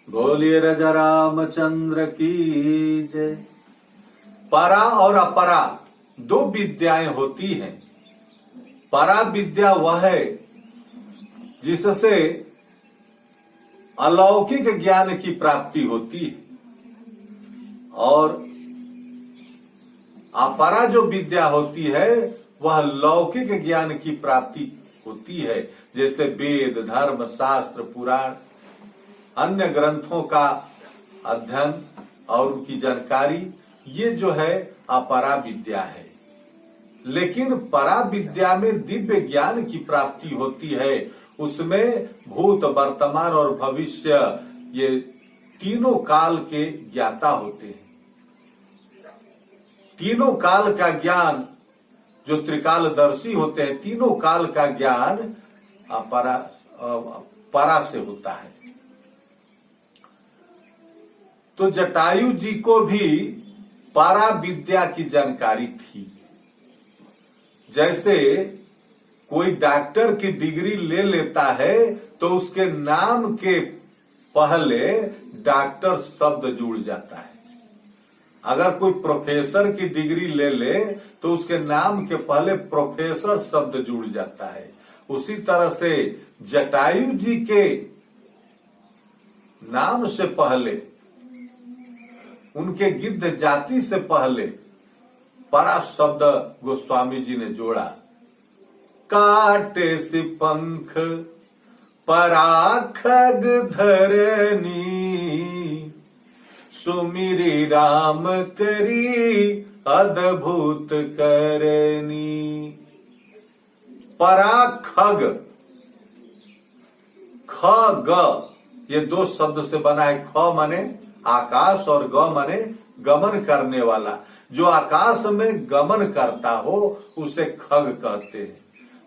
बोलिए राजा रामचंद्र की जय। परा और अपरा दो विद्याएं होती हैं। परा विद्या वह है जिससे अलौकिक ज्ञान की प्राप्ति होती है, और अपरा जो विद्या होती है वह लौकिक ज्ञान की प्राप्ति होती है। जैसे वेद, धर्म, शास्त्र, पुराण, अन्य ग्रंथों का अध्ययन और उनकी जानकारी, ये जो है अपरा विद्या है। लेकिन परा विद्या में दिव्य ज्ञान की प्राप्ति होती है। उसमें भूत, वर्तमान और भविष्य, ये तीनों काल के ज्ञाता होते हैं। तीनों काल का ज्ञान, जो त्रिकालदर्शी होते हैं, तीनों काल का ज्ञान परा से होता है। तो जटायु जी को भी परा विद्या की जानकारी थी। जैसे कोई डॉक्टर की डिग्री ले लेता है तो उसके नाम के पहले डॉक्टर शब्द जुड़ जाता है। अगर कोई प्रोफेसर की डिग्री ले ले तो उसके नाम के पहले प्रोफेसर शब्द जुड़ जाता है। उसी तरह से जटायु जी के नाम से पहले, उनके गिद्ध जाति से पहले परा शब्द गोस्वामी जी ने जोड़ा। काटे से पंख परा खग धरनी, सुमिरी राम करी अद्भुत करनी। परा खग, ख ग, ये दो शब्द से बना है। ख माने आकाश और ग माने गमन करने वाला। जो आकाश में गमन करता हो उसे खग कहते हैं।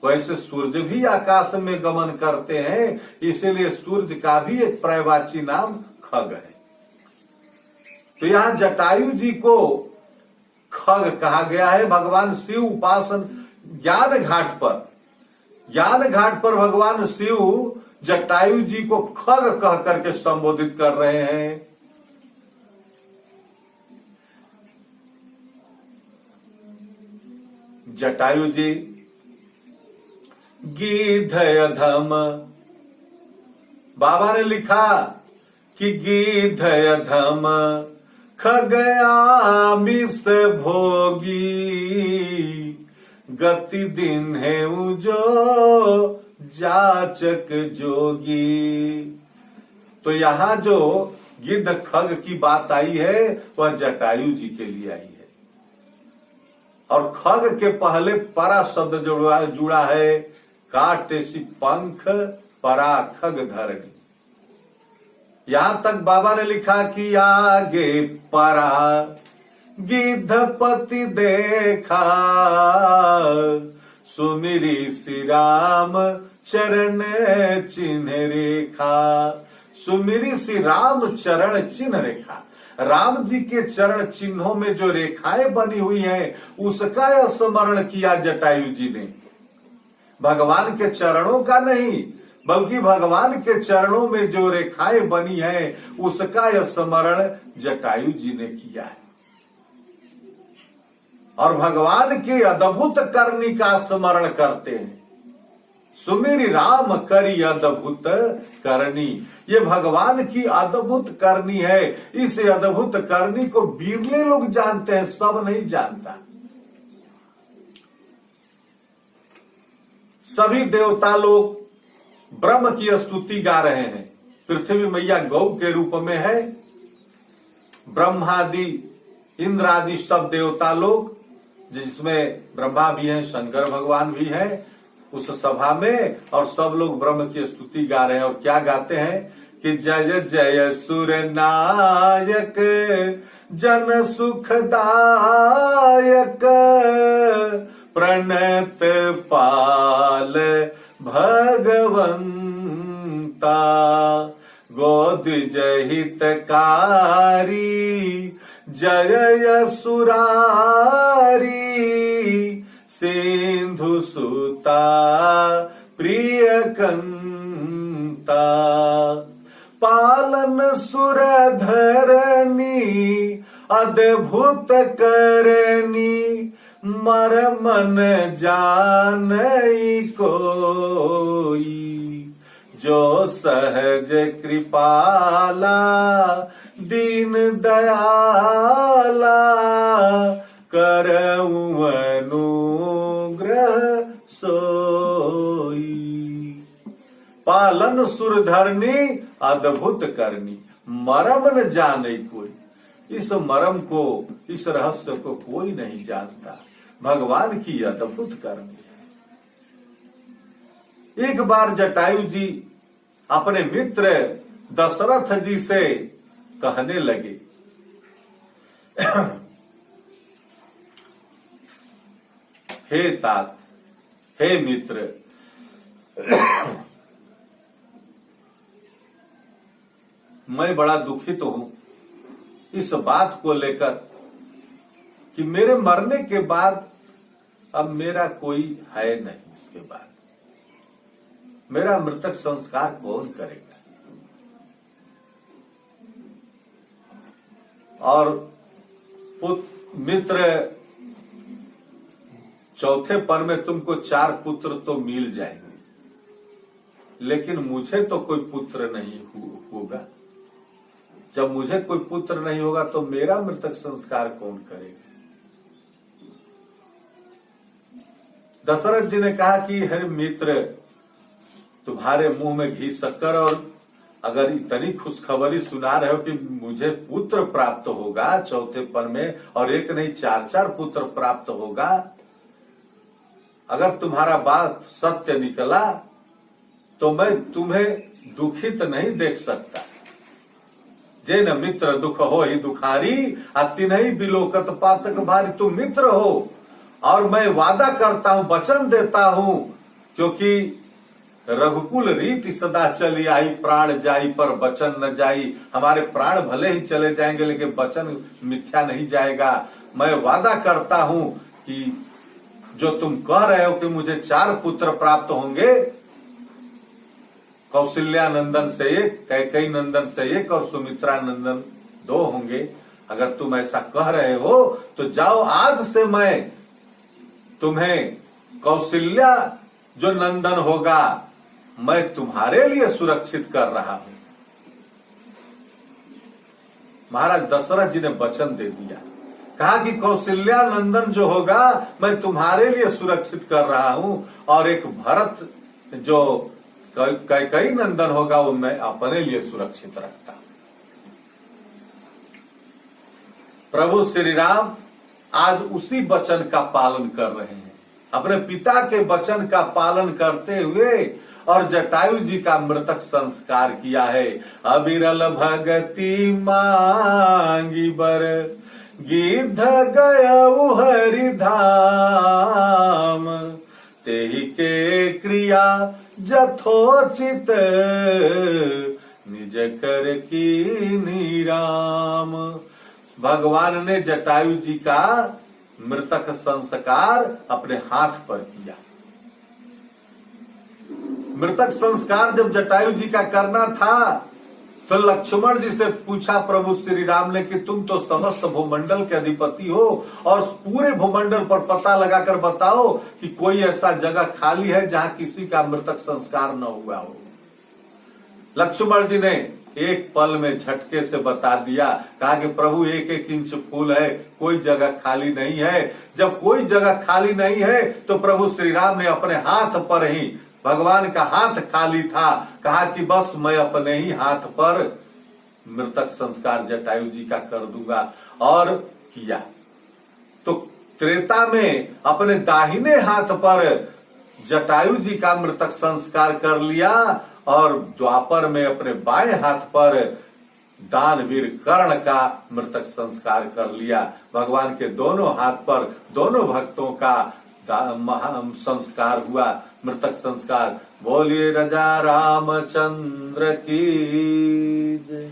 वैसे सूर्य भी आकाश में गमन करते हैं, इसीलिए सूर्य का भी एक पर्यायवाची नाम खग है। तो यहाँ जटायु जी को खग कहा गया है। भगवान शिव उपासन ज्ञान घाट पर भगवान शिव जटायु जी को खग कह करके संबोधित कर रहे हैं। जटायु जी गीधयधम, बाबा ने लिखा कि गीधयधम खगयामिस भोगी, गति दिन है जो जाचक जोगी। तो यहां जो गिद्ध खग की बात आई है वह जटायु जी के लिए आई है। और खग के पहले परा शब्द जुड़ा है। काटे सी पंख परा खग धरनी। यहां तक बाबा ने लिखा कि आगे परा गिद्धपति देखा, सुमिरी श्री राम चरण चिन्ह रेखा। सुमिरी श्री राम चरण चिन्ह रेखा। राम जी के चरण चिन्हों में जो रेखाएं बनी हुई हैं उसका स्मरण किया जटायु जी ने। भगवान के चरणों का नहीं, बल्कि भगवान के चरणों में जो रेखाएं बनी हैं उसका स्मरण जटायु जी ने किया है। और भगवान के अद्भुत करनी का स्मरण करते हैं। सुमिरी राम करी अद्भुत करनी, ये भगवान की अद्भुत करनी है। इस अद्भुत करनी को बिरले लोग जानते हैं, सब नहीं जानता। सभी देवता लोग ब्रह्म की स्तुति गा रहे हैं। पृथ्वी मैया गौ के रूप में है। ब्रह्मादि, इंद्र आदि सब देवता लोग, जिसमें ब्रह्मा भी हैं, शंकर भगवान भी हैं, उस सभा में, और सब लोग ब्रह्म की स्तुति गा रहे हैं। और क्या गाते हैं कि जय जय सुर नायक जन सुखदायक, प्रणत पाल भगवंता, गोद जहितकारी जय सुरारी, सिंधु सुता प्रिय कंता, पालन सुर धरनी अद्भुत करनी मरमन जानई कोई जो सहज कृपाला दीन दयाला करऊं अनुग्रह सोई। पालन सुर धरनी अद्भुत करनी मरम न जाने कोई। इस मरम को, इस रहस्य को कोई नहीं जानता। भगवान की अद्भुत करनी है। एक बार जटायु जी अपने मित्र दशरथ जी से कहने लगे, हे तात, हे मित्र, मैं बड़ा दुखित हूं इस बात को लेकर कि मेरे मरने के बाद अब मेरा कोई है नहीं। इसके बाद मेरा मृतक संस्कार कौन करेगा? और मित्र, चौथे पर में तुमको 4 पुत्र तो मिल जाएंगे, लेकिन मुझे तो कोई पुत्र नहीं होगा। जब मुझे कोई पुत्र नहीं होगा तो मेरा मृतक संस्कार कौन करेगा? दशरथ जी ने कहा कि हर मित्र, तुम्हारे मुंह में घी शक्कर, और अगर इतनी खुशखबरी सुना रहे हो कि मुझे पुत्र प्राप्त होगा चौथे पर में, और एक नहीं 4-4 पुत्र प्राप्त होगा, अगर तुम्हारा बात सत्य निकला तो मैं तुम्हें दुखित नहीं देख सकता। जे न मित्र दुख हो ही दुखारी, तिन्हीं बिलोकत पातक भारी। तुम मित्र हो और मैं वादा करता हूं, वचन देता हूं, क्योंकि रघुकुल रीति सदा चली आई, प्राण जाई पर वचन न जाई। हमारे प्राण भले ही चले जाएंगे लेकिन वचन मिथ्या नहीं जाएगा। मैं वादा करता हूं कि जो तुम कह रहे हो कि मुझे 4 पुत्र प्राप्त होंगे, कौशल्या नंदन से 1, कैकेयी नंदन से 1 और सुमित्रा नंदन 2 होंगे। अगर तुम ऐसा कह रहे हो तो जाओ, आज से मैं तुम्हें कौशल्या जो नंदन होगा मैं तुम्हारे लिए सुरक्षित कर रहा हूं। महाराज दशरथ जी ने वचन दे दिया, कहा कि कौशल्या नंदन जो होगा मैं तुम्हारे लिए सुरक्षित कर रहा हूं, और एक भरत जो कैकेयी नंदन होगा वो मैं अपने लिए सुरक्षित रखता हूं। प्रभु श्री राम आज उसी वचन का पालन कर रहे हैं, अपने पिता के वचन का पालन करते हुए, और जटायु जी का मृतक संस्कार किया है। अविरल भगति मांगी बर गिद्ध गयउ हरि धाम, तेहि के क्रिया जथोचित निज कर कीनी राम। भगवान ने जटायु जी का मृतक संस्कार अपने हाथ पर किया। मृतक संस्कार जब जटायु जी का करना था तो लक्ष्मण जी से पूछा प्रभु श्री राम ने कि तुम तो समस्त भूमंडल के अधिपति हो, और पूरे भूमंडल पर पता लगाकर बताओ कि कोई ऐसा जगह खाली है जहां किसी का मृतक संस्कार न हुआ हो। लक्ष्मण जी ने एक पल में झटके से बता दिया, कहा कि प्रभु 1-1 इंच फूल है, कोई जगह खाली नहीं है। जब कोई जगह खाली नहीं है तो प्रभु श्री राम ने अपने हाथ पर ही, भगवान का हाथ खाली था, कहा कि बस मैं अपने ही हाथ पर मृतक संस्कार जटायु जी का कर दूंगा, और किया। तो त्रेता में अपने दाहिने हाथ पर जटायु जी का मृतक संस्कार कर लिया, और द्वापर में अपने बाएं हाथ पर दानवीर कर्ण का मृतक संस्कार कर लिया। भगवान के दोनों हाथ पर दोनों भक्तों का संस्कार हुआ, मृतक संस्कार। बोलिए राजा रामचंद्र की जय।